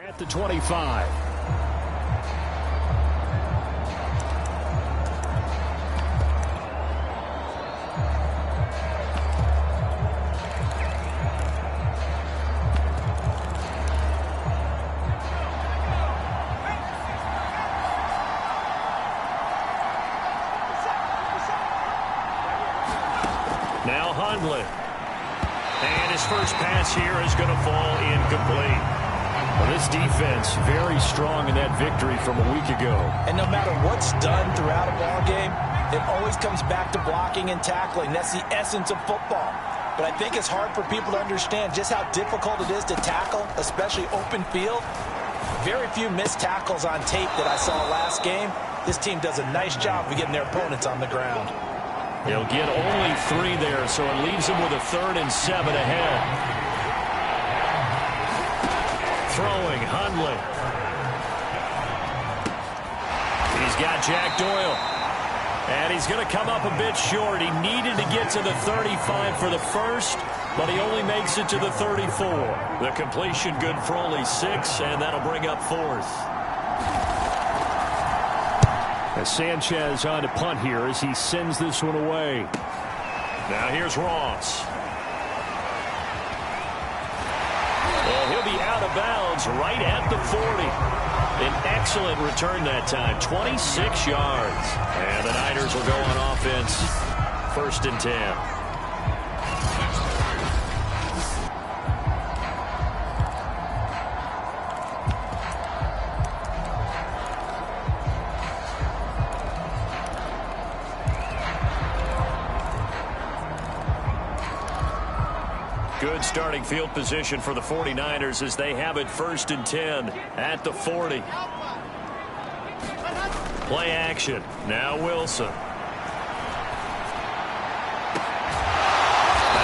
At the 25. Now Hundley. And his first pass here is going to fall incomplete. Well, this defense very strong in that victory from a week ago. And no matter what's done throughout a ball game, it always comes back to blocking and tackling. That's the essence of football. But I think it's hard for people to understand just how difficult it is to tackle, especially open field. Very few missed tackles on tape that I saw last game. This team does a nice job of getting their opponents on the ground. They'll get only 3 there, so it leaves them with a 3rd and 7 ahead. Throwing, Hundley. He's got Jack Doyle. And he's going to come up a bit short. He needed to get to the 35 for the first, but he only makes it to the 34. The completion good for only 6, and that'll bring up 4th. As Sanchez on to punt here as he sends this one away. Now here's Ross. Well, he'll be out of bounds right at the 40. An excellent return that time, 26 yards. And the Niners will go on offense, 1st and 10. Good starting field position for the 49ers as they have it 1st and 10 at the 40. Play action. Now Wilson. Now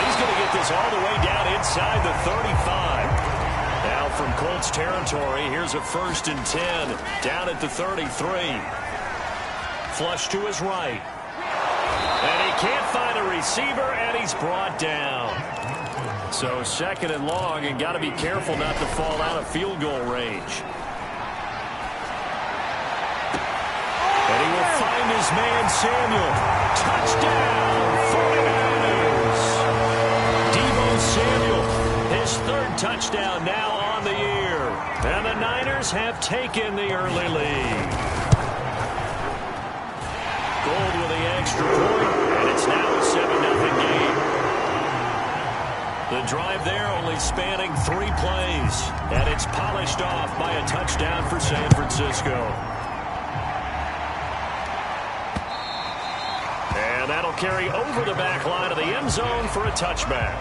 he's going to get this all the way down inside the 35. Now from Colts territory, here's a 1st and 10 down at the 33. Flush to his right. And he can't find a receiver, and he's brought down. So 2nd and long, and got to be careful not to fall out of field goal range. And he will find his man Samuel. Touchdown, 49ers. Deebo Samuel, his 3rd touchdown now on the year. And the Niners have taken the early lead. Gold with the extra point, and it's now a 7-0 game. The drive there only spanning 3 plays, and it's polished off by a touchdown for San Francisco. And that'll carry over the back line of the end zone for a touchback.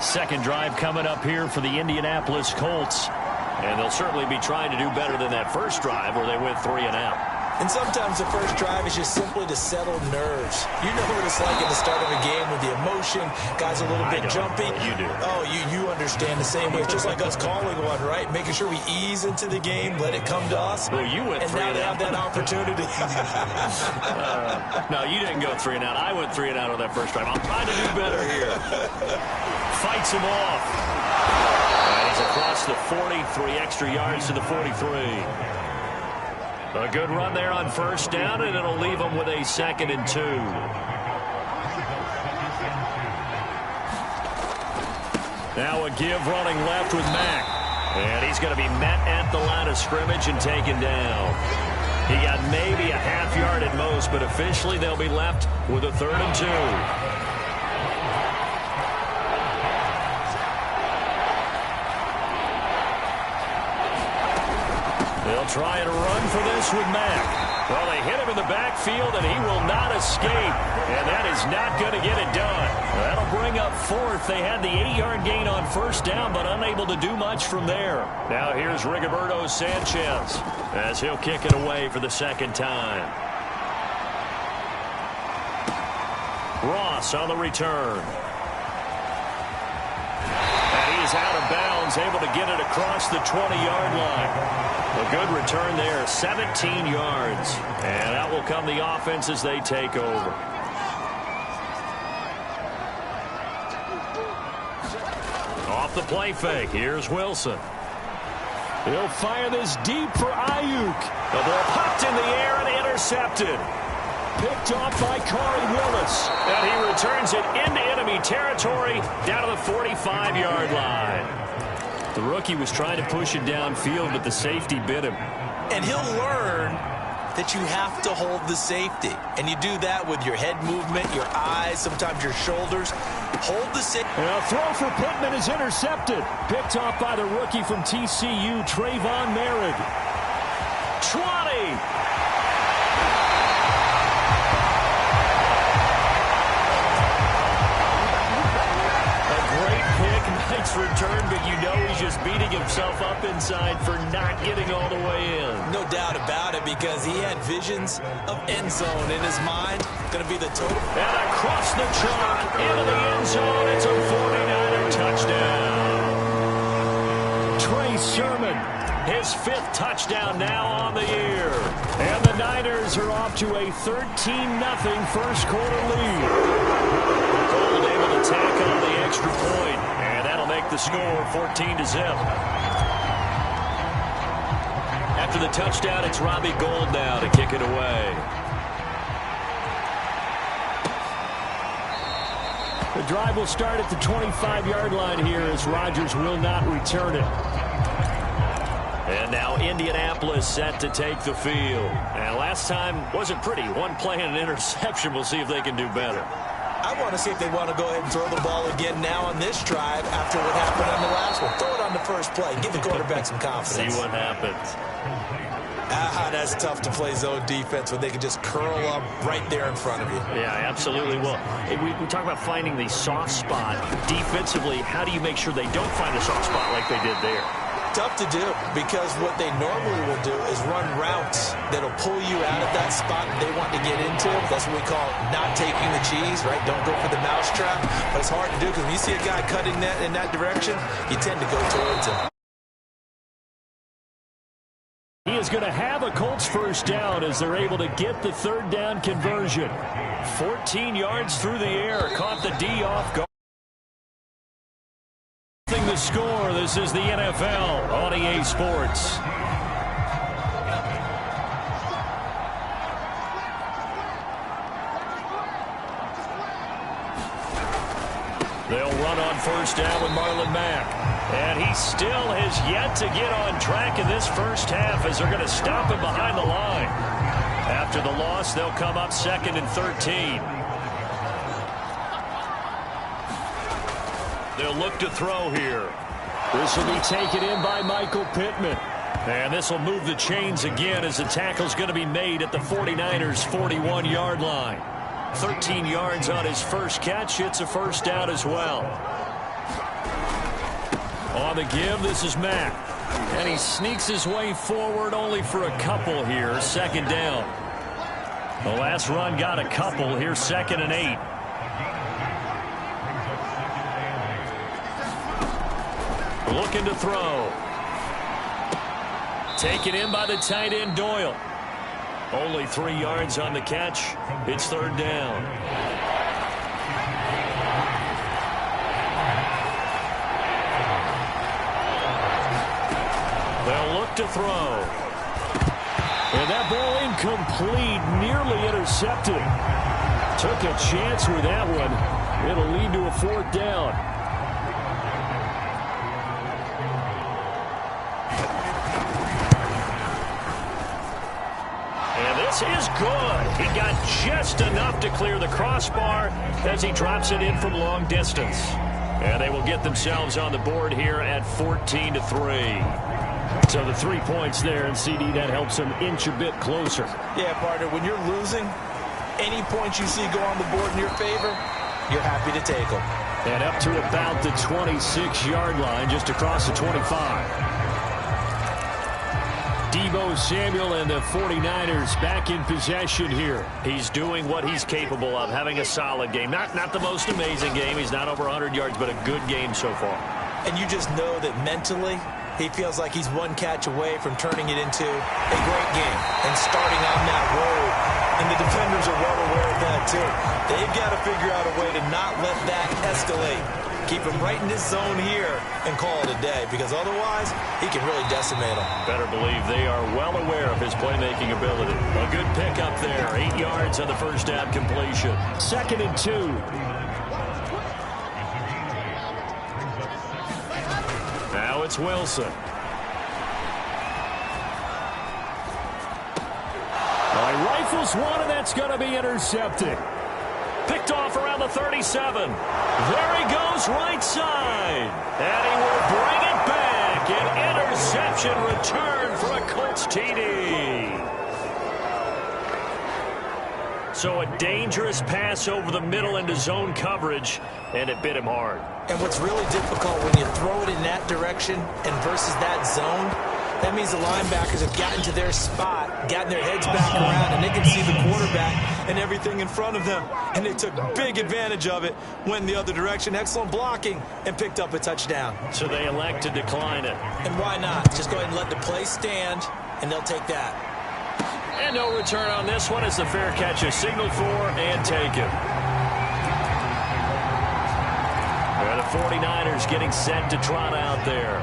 2nd drive coming up here for the Indianapolis Colts. And they'll certainly be trying to do better than that first drive where they went 3 and out. And sometimes the first drive is just simply to settle nerves. You know what it's like at the start of a game with the emotion. Guys a little bit jumpy. You do. Oh, you understand the same way. It's just like us calling one, right? Making sure we ease into the game, let it come to us. Well, you went 3 and out. And now they have that opportunity. No, you didn't go 3 and out. I went 3 and out on that first drive. I'll try to do better here. Fights him off. And he's across the 40, 3 extra yards to the 43. A good run there on 1st down, and it'll leave them with a 2nd and 2. Now a give running left with Mack. And he's going to be met at the line of scrimmage and taken down. He got maybe a half yard at most, but officially they'll be left with a 3rd and 2. They'll try and run for this with Mack. Well, they hit him in the backfield, and he will not escape. And that is not going to get it done. That'll bring up 4th. They had the 8-yard gain on 1st down, but unable to do much from there. Now here's Rigoberto Sanchez as he'll kick it away for the 2nd time. Ross on the return. And he is out of bounds, able to get it across the 20-yard line. A good return there, 17 yards. And out will come the offense as they take over. Off the play fake. Here's Wilson. He'll fire this deep for Ayuk. The ball popped in the air and intercepted. Picked off by Corey Willis. And he returns it into enemy territory down to the 45-yard line. The rookie was trying to push it downfield, but the safety bit him. And he'll learn that you have to hold the safety. And you do that with your head movement, your eyes, sometimes your shoulders. Hold the safety. And a throw for Pittman is intercepted. Picked off by the rookie from TCU, Trayvon Merritt. 20. Return, but you know he's just beating himself up inside for not getting all the way in. No doubt about it, because he had visions of end zone in his mind. Going to be the total. And across the chalk into the end zone. It's a 49er touchdown. Trey Sermon, his 5th touchdown now on the year. And the Niners are off to a 13-0 first quarter lead. Gold able to tack on the extra point. Make the score 14-0. After the touchdown, it's Robbie Gould now to kick it away. The drive will start at the 25-yard line here as Rodgers will not return it. And now Indianapolis set to take the field. And last time wasn't pretty. One play and an interception. We'll see if they can do better. I want to see if they want to go ahead and throw the ball again now on this drive after what happened on the last one. Throw it on the first play. Give the quarterback some confidence. See what happens. That's tough to play zone defense when they can just curl up right there in front of you. Yeah, absolutely. Well, we talk about finding the soft spot defensively. How do you make sure they don't find a soft spot like they did there? Tough to do, because what they normally will do is run routes that'll pull you out of that spot they want to get into. That's what we call not taking the cheese, right? Don't go for the mousetrap. But it's hard to do, because when you see a guy cutting that in that direction, you tend to go towards him. He is going to have a Colts first down as they're able to get the third down conversion. 14 yards through the air, caught the D off guard. The score. This is the NFL on EA Sports. They'll run on first down with Marlon Mack. And he still has yet to get on track in this first half as they're going to stop him behind the line. After the loss, they'll come up 2nd and 13. They'll look to throw here. This will be taken in by Michael Pittman. And this will move the chains again as the tackle's going to be made at the 49ers' 41-yard line. 13 yards on his first catch. It's a first down as well. On the give, this is Mack. And he sneaks his way forward only for a couple here. 2nd down. The last run got a couple. Here's 2nd and 8. Looking to throw. Taken in by the tight end, Doyle. Only 3 yards on the catch. It's 3rd down. They'll look to throw. And that ball incomplete, nearly intercepted. Took a chance with that one. It'll lead to a 4th down. This is good. He got just enough to clear the crossbar as he drops it in from long distance. And they will get themselves on the board here at 14-3. So the 3 points there, and CD, that helps them inch a bit closer. Yeah, partner, when you're losing, any points you see go on the board in your favor, you're happy to take them. And up to about the 26-yard line, just across the 25. Deebo Samuel and the 49ers back in possession here. He's doing what he's capable of, having a solid game. Not the most amazing game. He's not over 100 yards, but a good game so far. And you just know that mentally, he feels like he's one catch away from turning it into a great game and starting on that road. And the defenders are well aware of that, too. They've got to figure out a way to not let that escalate Keep him right in this zone here and call it a day, because otherwise he can really decimate them. Better believe they are well aware of his playmaking ability. A good pickup there. 8 yards on the first down completion. 2nd and 2. Now it's Wilson. Rifles one, and that's going to be intercepted. Picked off around the 37. There he goes, right side. And he will bring it back. An interception return for a Colts TD. So a dangerous pass over the middle into zone coverage, and it bit him hard. And what's really difficult when you throw it in that direction and versus that zone, that means the linebackers have gotten to their spot, gotten their heads back around, and they can see the quarterback and everything in front of them. And they took big advantage of it, went in the other direction, excellent blocking, and picked up a touchdown. So they elect to decline it. And why not? Just go ahead and let the play stand, and they'll take that. And no return on this one as the fair catch is signaled for and taken. And the 49ers getting set to trot out there.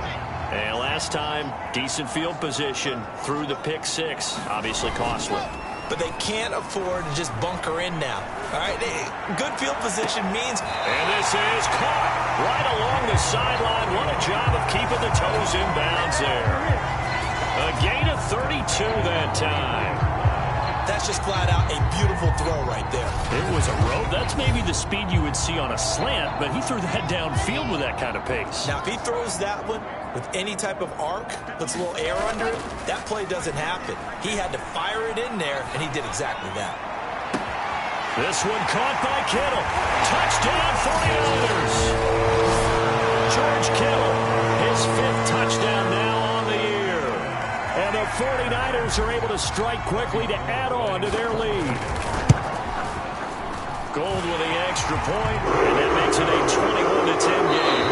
And last time, decent field position through the pick six. Obviously costly. But they can't afford to just bunker in now. All right, good field position means... And this is caught right along the sideline. What a job of keeping the toes in bounds there. A gain of 32 that time. That's just flat out a beautiful throw right there. It was a rope. That's maybe the speed you would see on a slant, but he threw that downfield with that kind of pace. Now, if he throws that one with any type of arc, puts a little air under it, that play doesn't happen. He had to fire it in there, and he did exactly that. This one caught by Kittle. Touchdown 49ers. George Kittle, his 5th touchdown now on the year. And the 49ers are able to strike quickly to add on to their lead. Gold with the extra point, and that makes it a 21-10 game.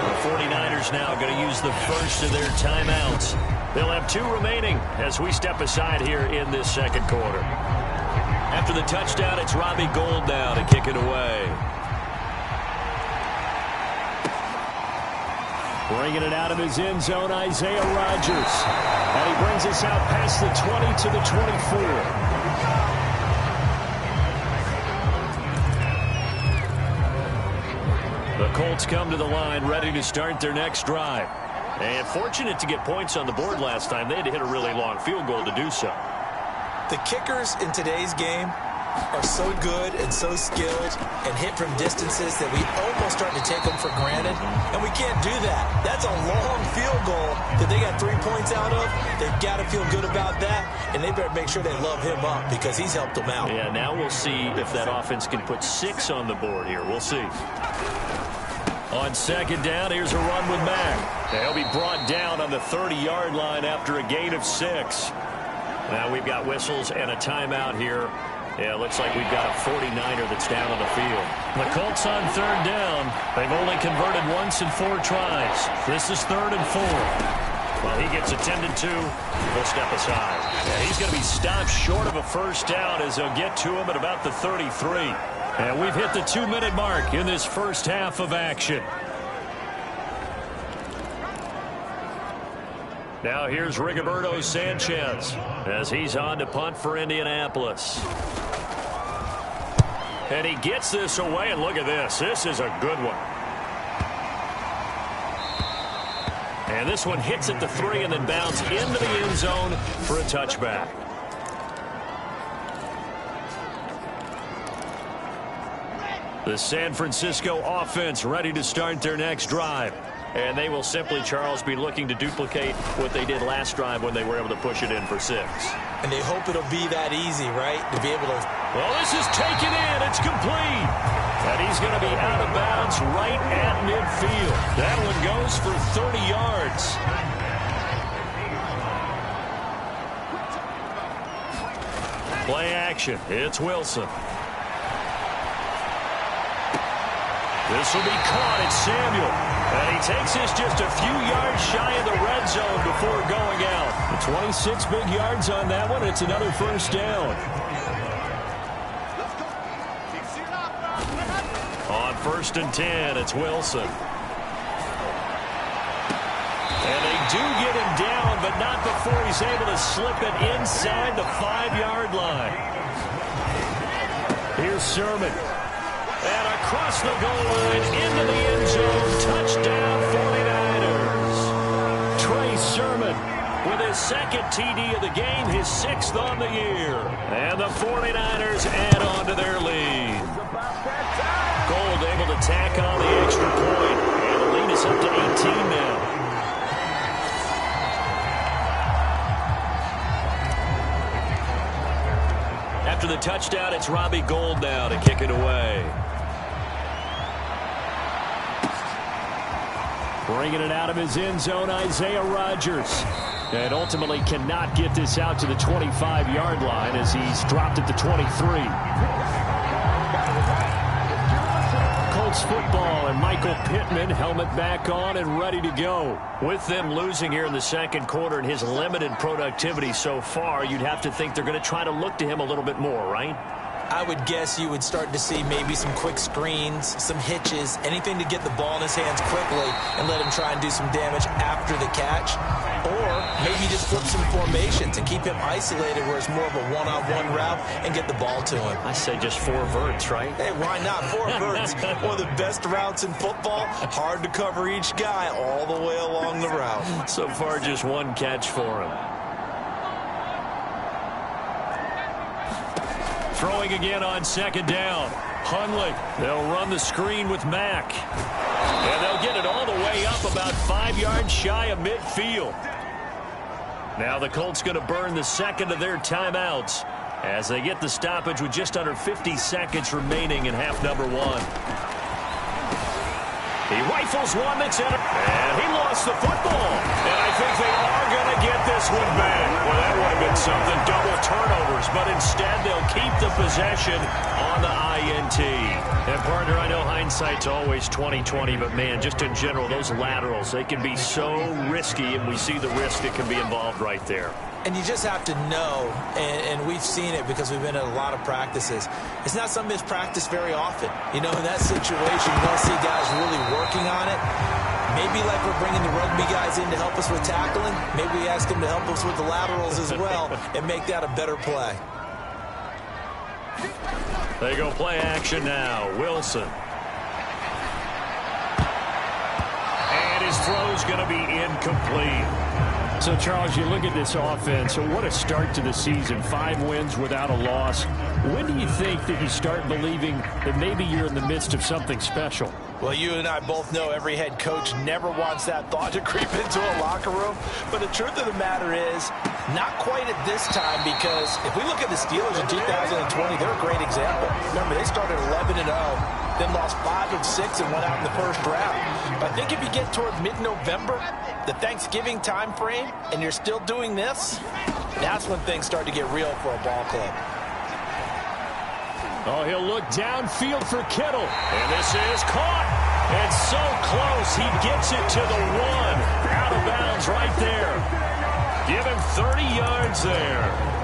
The 49ers now going to use the first of their timeouts. They'll have 2 remaining as we step aside here in this second quarter. After the touchdown, it's Robbie Gould now to kick it away. Bringing it out of his end zone, Isaiah Rodgers. And he brings us out past the 20 to the 24. The Colts come to the line, ready to start their next drive. And fortunate to get points on the board last time. They had to hit a really long field goal to do so. The kickers in today's game are so good and so skilled and hit from distances that we almost start to take them for granted, and we can't do that. That's a long field goal that they got 3 points out of. They've got to feel good about that, and they better make sure they love him up because he's helped them out. Yeah, now we'll see if that offense can put 6 on the board here. We'll see. On second down, here's a run with Mack. They'll be brought down on the 30-yard line after a gain of 6. Now we've got whistles and a timeout here. Yeah, it looks like we've got a 49er that's down on the field. The Colts on third down. They've only converted once in 4 tries. This is 3rd and 4. Well, he gets attended to. He'll step aside. And he's going to be stopped short of a first down as they'll get to him at about the 33. And we've hit the 2-minute mark in this first half of action. Now here's Rigoberto Sanchez as he's on to punt for Indianapolis. And he gets this away, and look at this. This is a good one. And this one hits at the 3 and then bounces into the end zone for a touchback. The San Francisco offense ready to start their next drive. And they will simply, Charles, be looking to duplicate what they did last drive when they were able to push it in for 6. And they hope it'll be that easy, right? To be able to... Well, this is taken in. It's complete. And he's going to be out of bounds right at midfield. That one goes for 30 yards. Play action. It's Wilson. This will be caught. It's Samuel. And he takes this just a few yards shy of the red zone before going out. 26 big yards on that one. It's another first down. On 1st and 10. It's Wilson. And they do get him down, but not before he's able to slip it inside the 5-yard line. Here's Sermon. And across the goal line, into the end zone. Touchdown, 49ers. Trey Sermon with his 2nd TD of the game, his 6th on the year. And the 49ers add on to their lead. Gold able to tack on the extra point. And the lead is up to 18 now. After the touchdown, it's Robbie Gould now to kick it away. Bringing it out of his end zone, Isaiah Rodgers. And ultimately cannot get this out to the 25-yard line as he's dropped at the 23. Colts football and Michael Pittman, helmet back on and ready to go. With them losing here in the 2nd quarter and his limited productivity so far, you'd have to think they're going to try to look to him a little bit more, right? I would guess you would start to see maybe some quick screens, some hitches, anything to get the ball in his hands quickly and let him try and do some damage after the catch. Or maybe just flip some formations and keep him isolated where it's more of a one-on-one route and get the ball to him. I say just 4 verts, right? Hey, why not? 4 verts. One of the best routes in football. Hard to cover each guy all the way along the route. So far, just 1 catch for him. Throwing again on 2nd down. Hundley. They'll run the screen with Mack. And they'll get it all the way up about 5 yards shy of midfield. Now the Colts going to burn the 2nd of their timeouts as they get the stoppage with just under 50 seconds remaining in half number 1. He rifles one that's in it, and he lost the football. And I think they are going to get this one back. Well, that would have been something, double turnovers, but instead they'll keep the possession on the INT. And, partner, I know hindsight's always 20/20, but, man, just in general, those laterals, they can be so risky, and we see the risk that can be involved right there. And you just have to know, and we've seen it because we've been at a lot of practices, it's not something that's practiced very often. You know, in that situation, you don't see guys really working on it. Maybe like we're bringing the rugby guys in to help us with tackling, maybe we ask them to help us with the laterals as well and make that a better play. They go play action now. Wilson. And his throw's going to be incomplete. So, Charles, you look at this offense, so what a start to the season. 5 wins without a loss. When do you think that you start believing that maybe you're in the midst of something special? Well, you and I both know every head coach never wants that thought to creep into a locker room. But the truth of the matter is, not quite at this time, because if we look at the Steelers in 2020, they're a great example. Remember, they started 11-0. Then lost 5 of 6 and went out in the 1st round. But I think if you get toward mid-November, the Thanksgiving time frame, and you're still doing this, that's when things start to get real for a ball club. Oh, he'll look downfield for Kittle. And this is caught. And so close, he gets it to the 1. Out of bounds right there. Give him 30 yards there.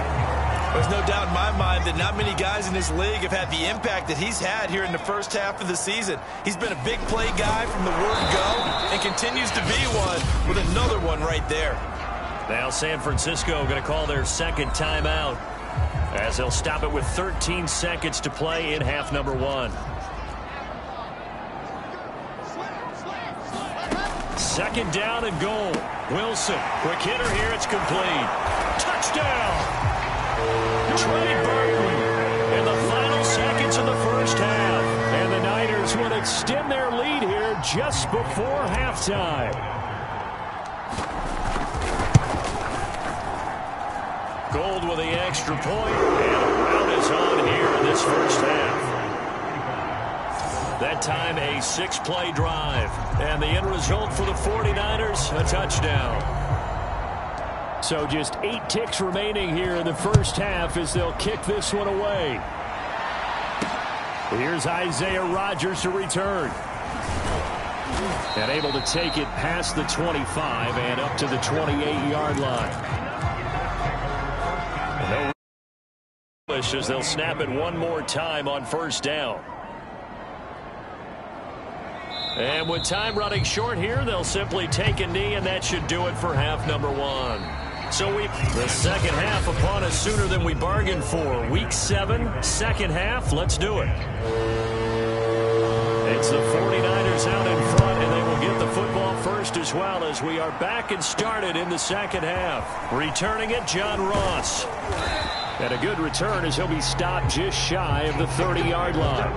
There's no doubt in my mind that not many guys in this league have had the impact that he's had here in the 1st half of the season. He's been a big play guy from the word go and continues to be one with another one right there. Now San Francisco going to call their 2nd timeout as they'll stop it with 13 seconds to play in half number 1. 2nd down and goal. Wilson, quick hitter here, it's complete. Touchdown! Trey Burton in the final seconds of the 1st half. And the Niners will extend their lead here just before halftime. Gold with the extra point, and a rout is on here in this 1st half. That time a 6-play drive, and the end result for the 49ers, a touchdown. So just 8 ticks remaining here in the 1st half as they'll kick this one away. Here's Isaiah Rodgers to return. And able to take it past the 25 and up to the 28-yard line. No as they'll snap it one more time on 1st down. And with time running short here, they'll simply take a knee, and that should do it for half number one. So the second half upon us sooner than we bargained for. Week 7, second half. Let's do it. It's the 49ers out in front, and they will get the football first as well as we are back and started in the second half. Returning it, John Ross. And a good return as he'll be stopped just shy of the 30-yard line.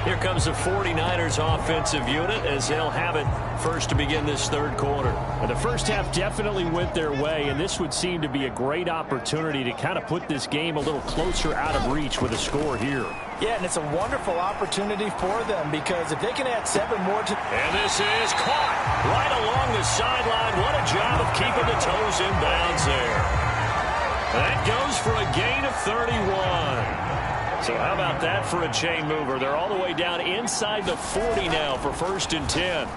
Here comes the 49ers offensive unit as they'll have it first to begin this third quarter. And the first half definitely went their way, and this would seem to be a great opportunity to kind of put this game a little closer out of reach with a score here. Yeah, and it's a wonderful opportunity for them because if they can add 7 more to... And this is caught right along the sideline. What a job of keeping the toes in bounds there. That goes for a gain of 31. So how about that for a chain mover? They're all the way down inside the 40 now for 1st and 10.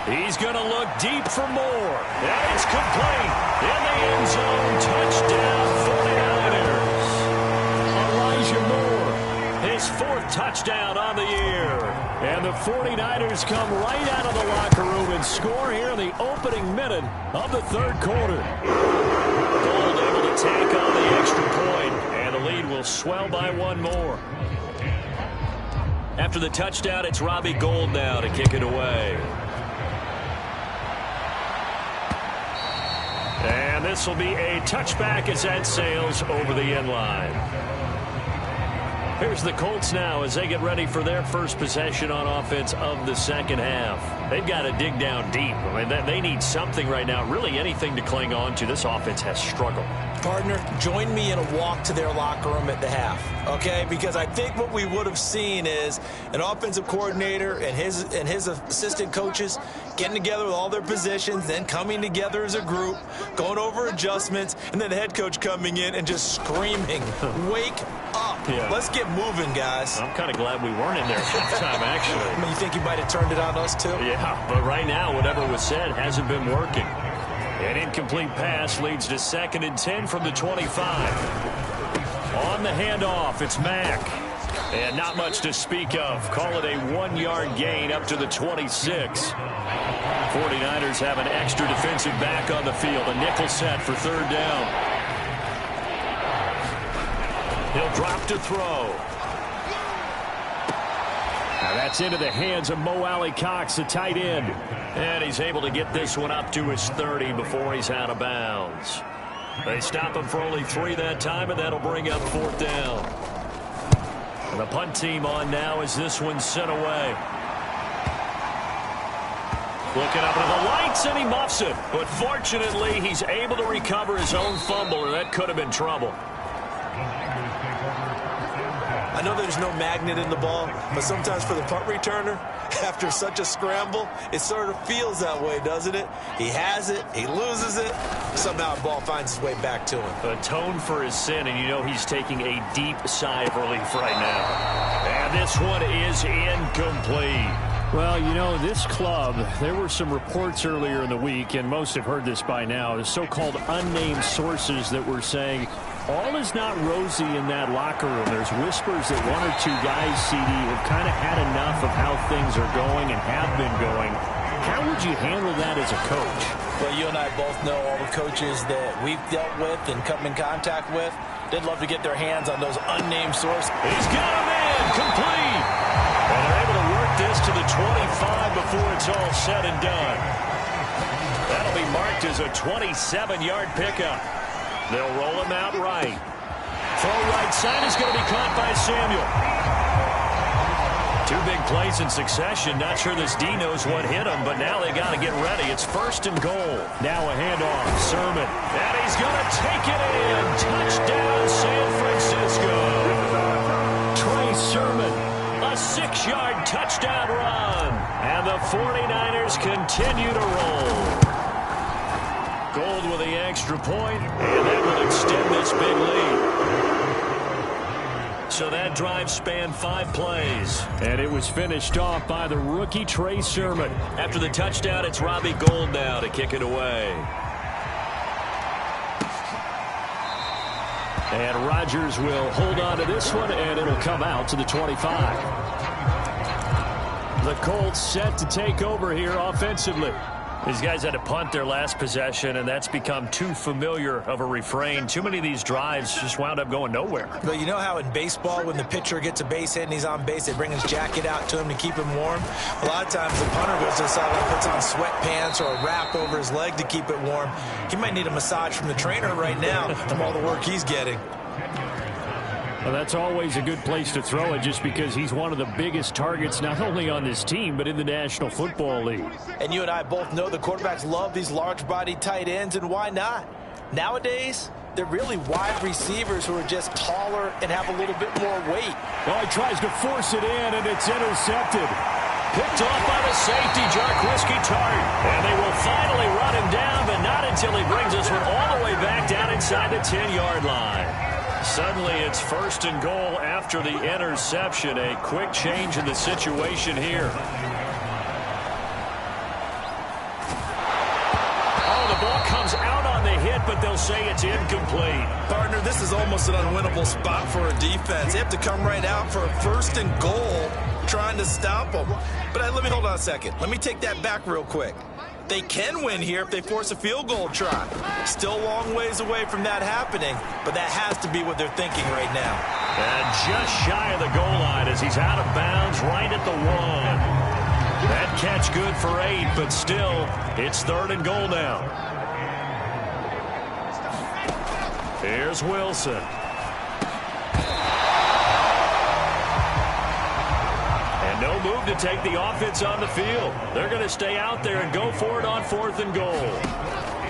He's going to look deep for more. That is complete. In the end zone, touchdown 49ers. Elijah Moore, his 4th touchdown on the year. And the 49ers come right out of the locker room and score here in the opening minute of the third quarter. Gold able to take on the extra point, and the lead will swell by 1 more. After the touchdown, it's Robbie Gould now to kick it away. And this will be a touchback as that sails over the end line. Here's the Colts now as they get ready for their first possession on offense of the second half. They've got to dig down deep. I mean, they need something right now, really anything to cling on to. This offense has struggled. Partner, join me in a walk to their locker room at the half, okay? Because I think what we would have seen is an offensive coordinator and his assistant coaches getting together with all their positions, then coming together as a group, going over adjustments, and then the head coach coming in and just screaming, wake up. Yeah. Let's get moving, guys. I'm kind of glad we weren't in there halftime, actually. I mean, you think you might have turned it on us, too? Yeah, but right now, whatever was said hasn't been working. An incomplete pass leads to 2nd and 10 from the 25. On the handoff, it's Mack. And not much to speak of. Call it a 1-yard gain up to the 26. 49ers have an extra defensive back on the field. A nickel set for 3rd down. He'll drop to throw. Now that's into the hands of Mo Alley-Cox, the tight end. And he's able to get this one up to his 30 before he's out of bounds. They stop him for only 3 that time, and that'll bring up 4th down. And the punt team on now as this one's sent away. Looking up at the lights, and he muffs it. But fortunately, he's able to recover his own fumble, or that could have been trouble. I know there's no magnet in the ball, but sometimes for the punt returner, after such a scramble, it sort of feels that way, doesn't it? He has it, he loses it, somehow the ball finds its way back to him. Atone for his sin, and you know he's taking a deep sigh of relief right now. And this one is incomplete. Well, you know, this club, there were some reports earlier in the week, and most have heard this by now, the so-called unnamed sources that were saying all is not rosy in that locker room. There's whispers that 1 or 2 guys, CD, have kind of had enough of how things are going and have been going. How would you handle that as a coach? Well, you and I both know all the coaches that we've dealt with and come in contact with. They'd love to get their hands on those unnamed sources. He's got him in, complete. And they're able to work this to the 25 before it's all said and done. That'll be marked as a 27-yard pickup. They'll roll him out right. Throw right side is going to be caught by Samuel. 2 big plays in succession. Not sure this D knows what hit him, but now they got to get ready. It's 1st and goal. Now a handoff. Sermon. And he's going to take it in. Touchdown, San Francisco. Trey Sermon. A 6-yard touchdown run. And the 49ers continue to roll. Gold with the extra point, and that will extend this big lead. So that drive spanned 5 plays. And it was finished off by the rookie Trey Sermon. After the touchdown, it's Robbie Gould now to kick it away. And Rodgers will hold on to this one, and it'll come out to the 25. The Colts set to take over here offensively. These guys had to punt their last possession, and that's become too familiar of a refrain. Too many of these drives just wound up going nowhere. But you know how in baseball, when the pitcher gets a base hit and he's on base, they bring his jacket out to him to keep him warm? A lot of times the punter goes to the sideline, puts on sweatpants or a wrap over his leg to keep it warm. He might need a massage from the trainer right now from all the work he's getting. Well, that's always a good place to throw it just because he's one of the biggest targets not only on this team but in the National Football League. And you and I both know the quarterbacks love these large-bodied tight ends, and why not? Nowadays, they're really wide receivers who are just taller and have a little bit more weight. Well, he tries to force it in, and it's intercepted. Picked off by the safety, Jarquiski Tart. And they will finally run him down, but not until he brings this one all the way back down inside the 10-yard line. Suddenly it's 1st and goal after the interception. A quick change in the situation here. Oh, the ball comes out on the hit, but they'll say it's incomplete. Partner, this is almost an unwinnable spot for a defense. They have to come right out for a 1st and goal trying to stop them. But let me hold on a second. Let me take that back real quick. They can win here if they force a field goal try. Still a long ways away from that happening, but that has to be what they're thinking right now. And just shy of the goal line as he's out of bounds right at the 1. That catch good for 8, but still, it's 3rd and goal now. Here's Wilson. No move to take the offense on the field. They're going to stay out there and go for it on 4th and goal.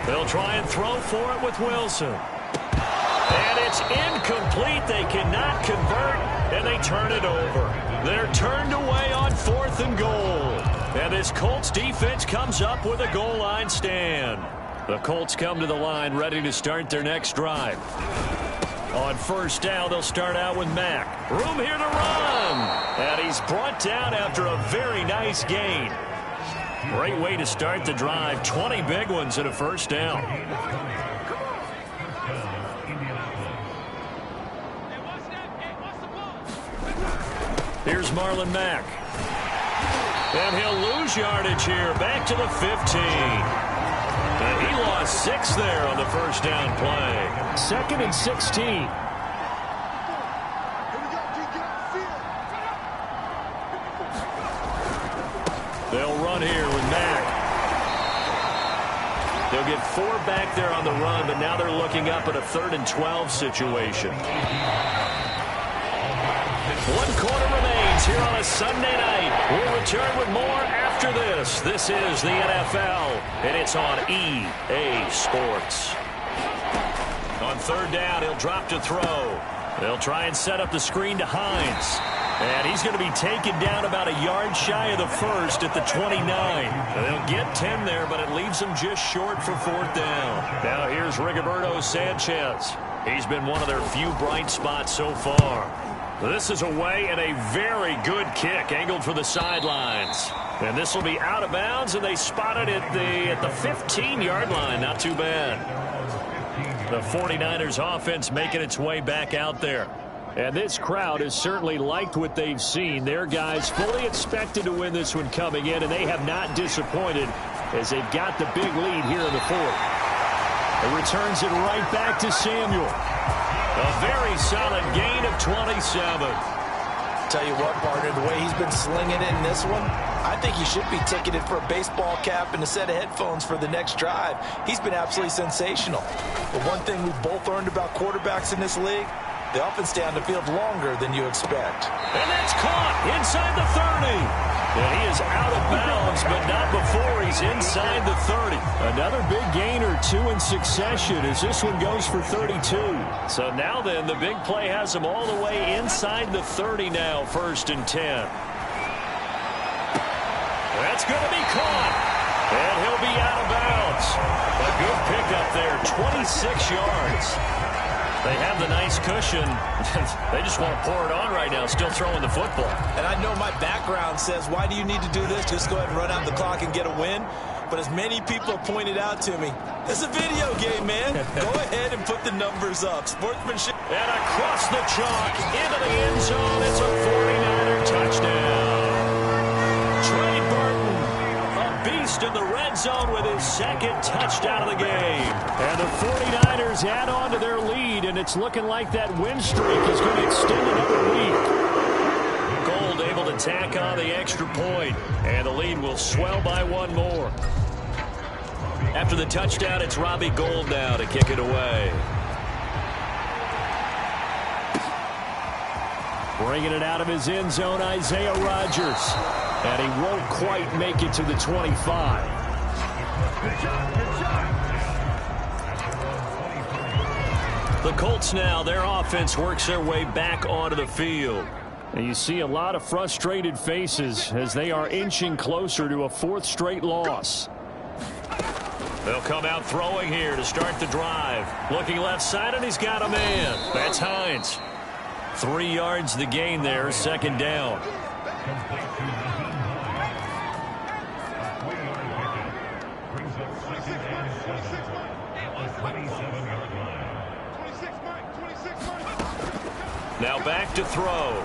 They'll try and throw for it with Wilson. And it's incomplete. They cannot convert, and they turn it over. They're turned away on 4th and goal. And this Colts defense comes up with a goal line stand. The Colts come to the line ready to start their next drive. On 1st down, they'll start out with Mack. Room here to run. And he's brought down after a very nice gain. Great way to start the drive. 20 big ones and a 1st down. Here's Marlon Mack. And he'll lose yardage here. Back to the 15. And he lost 6 there on the 1st down play. 2nd and 16. They'll run here with Mack. They'll get 4 back there on the run, but now they're looking up at a 3rd and 12 situation. 1 quarter remains here on a Sunday night. We'll return with more after this. This is the NFL, and it's on EA Sports. On 3rd down, he'll drop to throw. They'll try and set up the screen to Hines. And he's going to be taken down about a yard shy of the 1st at the 29. And they'll get 10 there, but it leaves them just short for 4th down. Now here's Rigoberto Sanchez. He's been one of their few bright spots so far. This is away and a very good kick angled for the sidelines. And this will be out of bounds, and they spot it at the 15-yard line. Not too bad. The 49ers offense making its way back out there. And this crowd has certainly liked what they've seen. Their guys fully expected to win this one coming in, and they have not disappointed as they've got the big lead here in the 4th. It returns it right back to Samuel. A very solid gain of 27. Tell you what, partner, the way he's been slinging it in this one, I think he should be ticketed for a baseball cap and a set of headphones for the next drive. He's been absolutely sensational. But one thing we've both learned about quarterbacks in this league, they often stay on the field longer than you expect. And that's caught inside the 30. And he is out of bounds, but not before he's inside the 30. Another big gain or 2 in succession as this one goes for 32. So now then, the big play has him all the way inside the 30 now, 1st and 10. That's going to be caught. And he'll be out of bounds. A good pickup there, 26 yards. They have the nice cushion. They just want to pour it on right now, still throwing the football. And I know my background says, why do you need to do this? Just go ahead and run out the clock and get a win. But as many people have pointed out to me, it's a video game, man. Go ahead and put the numbers up. Sportsmanship. And across the chalk into the end zone. It's a 49er touchdown. Trey Burton, a beast in the red zone with his second touchdown of the game. And the 49ers add on to their lead, and it's looking like that win streak is going to extend another week. Gold able to tack on the extra point, and the lead will swell by one more. After the touchdown, it's Robbie Gould now to kick it away. Bringing it out of his end zone, Isaiah Rodgers. And he won't quite make it to the 25. The Colts now, their offense works their way back onto the field. And you see a lot of frustrated faces as they are inching closer to a fourth straight loss. They'll come out throwing here to start the drive. Looking left side, and he's got a man. That's Hines. 3 yards the gain there, second down. Now back to throw.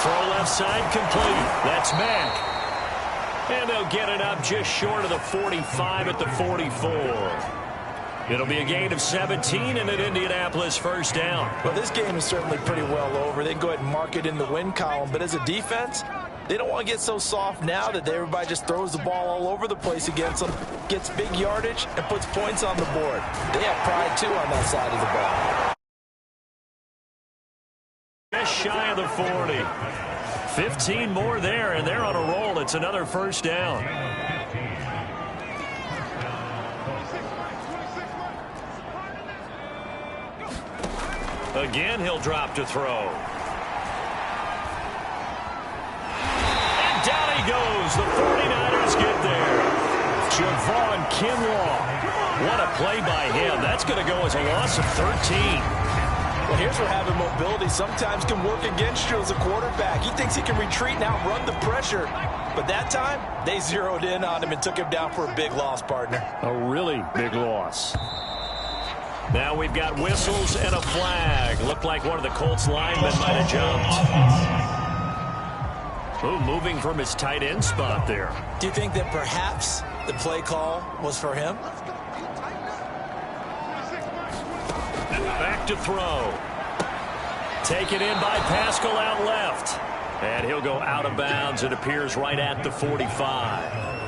Throw left side complete. That's Mack. And they'll get it up just short of the 45 at the 44. It'll be a gain of 17 and an Indianapolis first down. Well, this game is certainly pretty well over. They can go ahead and mark it in the win column. But as a defense, they don't want to get so soft now that everybody just throws the ball all over the place against them, gets big yardage, and puts points on the board. They have pride, too, on that side of the ball. Just shy of the 40. 15 more there, and they're on a roll. It's another first down. Again, he'll drop to throw. And down he goes. The 49ers get there. Javon Kinlaw. What a play by him. That's going to go as a loss of 13. Well, here's where having mobility sometimes can work against you as a quarterback. He thinks he can retreat and outrun the pressure. But that time, they zeroed in on him and took him down for a big loss, partner. A really big loss. Now we've got whistles and a flag. Looked like one of the Colts linemen might have jumped. Ooh, moving from his tight end spot there. Do you think that perhaps the play call was for him? Back to throw. Taken in by Pascal out left. And he'll go out of bounds. It appears right at the 45.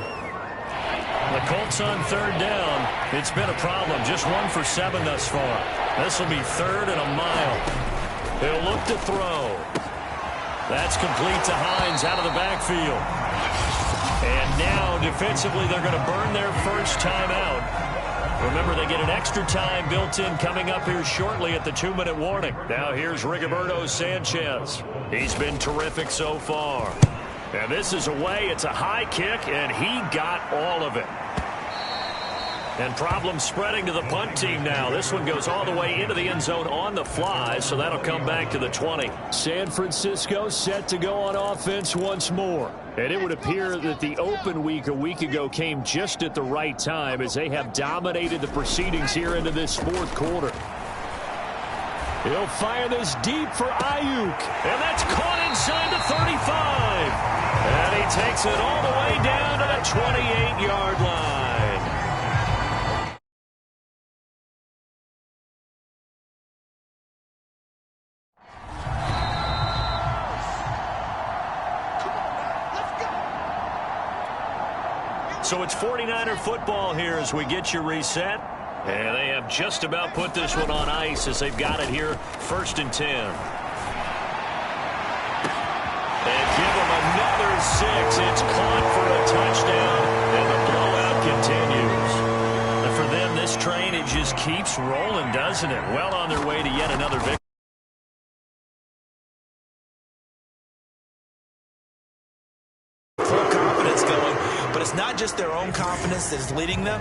The Colts on third down. It's been a problem. Just 1 for 7 thus far. This will be third and a mile. He'll look to throw. That's complete to Hines out of the backfield. And now defensively they're going to burn their first timeout. Remember, they get an extra time built in coming up here shortly at the 2-minute warning. Now here's Rigoberto Sanchez. He's been terrific so far. And this is away. It's a high kick, and he got all of it. And problems spreading to the punt team now. This one goes all the way into the end zone on the fly, so that'll come back to the 20. San Francisco set to go on offense once more. And it would appear that the open week a week ago came just at the right time as they have dominated the proceedings here into this fourth quarter. He'll fire this deep for Ayuk. And that's caught inside the 35. And he takes it all the way down to the 28-yard line. So it's 49er football here as we get you reset. And they have just about put this one on ice as they've got it here, 1st and 10. And give them another 6. It's caught for a touchdown, and the blowout continues. And for them, this train, it just keeps rolling, doesn't it? Well on their way to yet another victory. Full confidence going, but it's not just their own confidence that's leading them.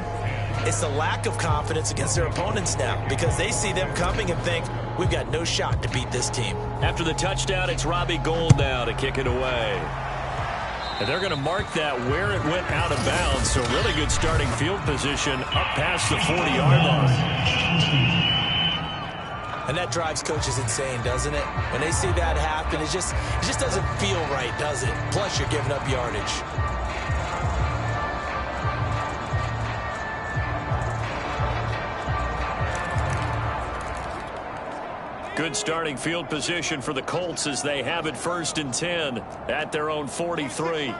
It's the lack of confidence against their opponents now because they see them coming and think, we've got no shot to beat this team. After the touchdown, it's Robbie Gould now to kick it away. And they're going to mark that where it went out of bounds, so really good starting field position up past the 40-yard line. And that drives coaches insane, doesn't it? When they see that happen, it just doesn't feel right, does it? Plus, you're giving up yardage. Good starting field position for the Colts as they have it 1st and 10 at their own 43.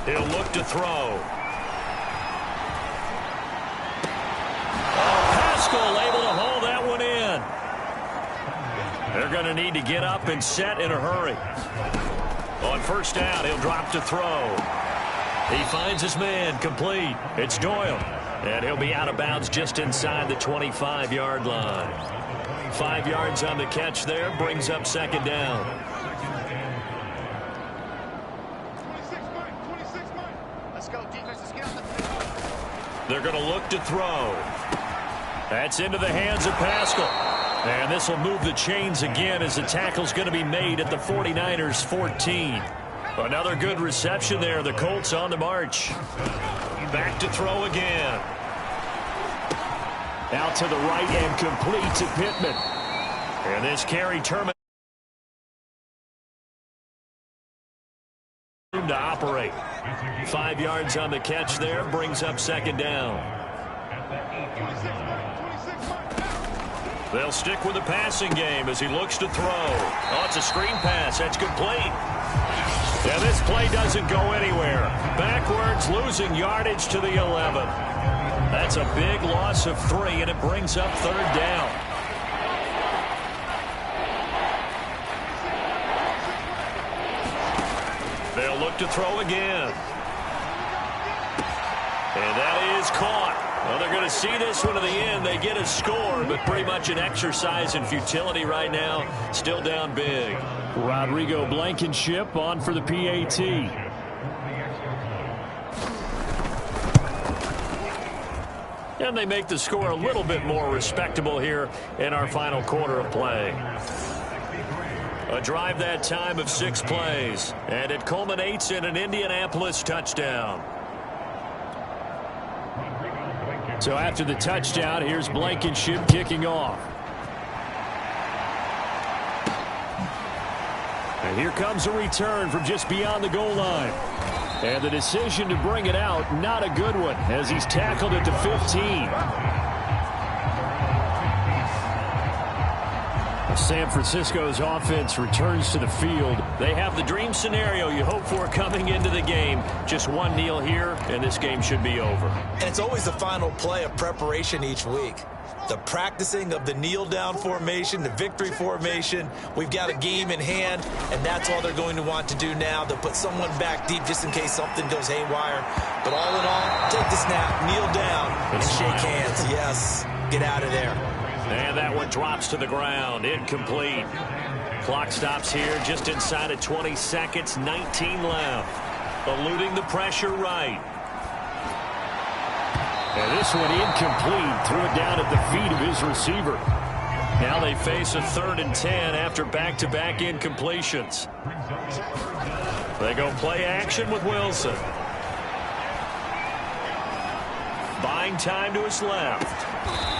He'll look to throw. Pascal able to hold that one in. They're going to need to get up and set in a hurry. On 1st down, he'll drop to throw. He finds his man, complete. It's Doyle. And he'll be out of bounds just inside the 25-yard line. 5 yards on the catch there, brings up 2nd down. They're going to look to throw. That's into the hands of Pascal. And this will move the chains again as the tackle's going to be made at the 49ers 14. Another good reception there. The Colts on the march. Back to throw again. Out to the right and complete to Pittman. And this carry terminates to operate. 5 yards on the catch there, brings up 2nd down. They'll stick with the passing game as he looks to throw. Oh, it's a screen pass. That's complete. Yeah, this play doesn't go anywhere. Backwards, losing yardage to the 11. That's a big loss of 3, and it brings up 3rd down. They'll look to throw again. And that is caught. Well, they're going to see this one to the end. They get a score, but pretty much an exercise in futility right now. Still down big. Rodrigo Blankenship on for the PAT. And they make the score a little bit more respectable here in our final quarter of play. A drive that time of 6 plays, and it culminates in an Indianapolis touchdown. So after the touchdown, here's Blankenship kicking off. And here comes a return from just beyond the goal line. And the decision to bring it out, not a good one, as he's tackled at the 15. San Francisco's offense returns to the field. They have the dream scenario you hope for coming into the game. Just one kneel here, and this game should be over. And it's always the final play of preparation each week. The practicing of the kneel-down formation, the victory formation. We've got a game in hand, and that's all they're going to want to do now. They'll put someone back deep just in case something goes haywire. But all in all, take the snap, kneel down, and shake hands. Yes, get out of there. And that one drops to the ground. Incomplete. Clock stops here just inside of 20 seconds. 19 left. Eluding the pressure right. And this one incomplete. Threw it down at the feet of his receiver. Now they face a 3rd and 10 after back-to-back incompletions. They go play action with Wilson. Buying time to his left.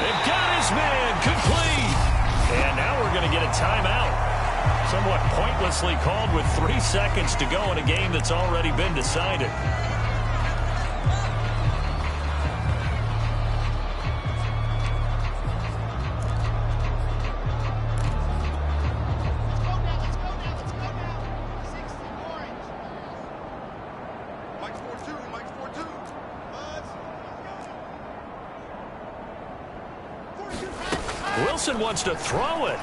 They've got his man complete. And now we're going to get a timeout. Somewhat pointlessly called with 3 seconds to go in a game that's already been decided. Wilson wants to throw it.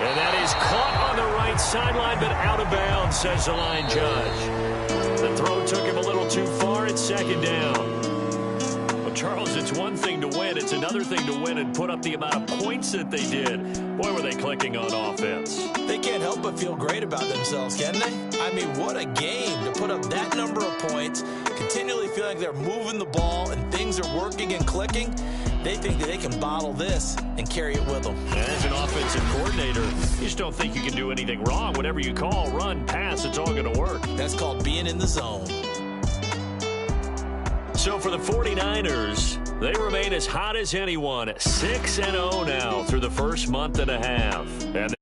And that is caught on the right sideline, but out of bounds, says the line judge. The throw took him a little too far. It's 2nd down. Well, Charles, it's one thing to win. It's another thing to win and put up the amount of points that they did. Boy, were they clicking on offense. They can't help but feel great about themselves, can they? I mean, what a game to put up that number of points, continually feeling like they're moving the ball and things are working and clicking. They think that they can bottle this and carry it with them. As an offensive offensive coordinator. You just don't think you can do anything wrong. Whatever you call, run, pass, it's all going to work. That's called being in the zone. So for the 49ers, they remain as hot as anyone, 6-0 now through the first month and a half. And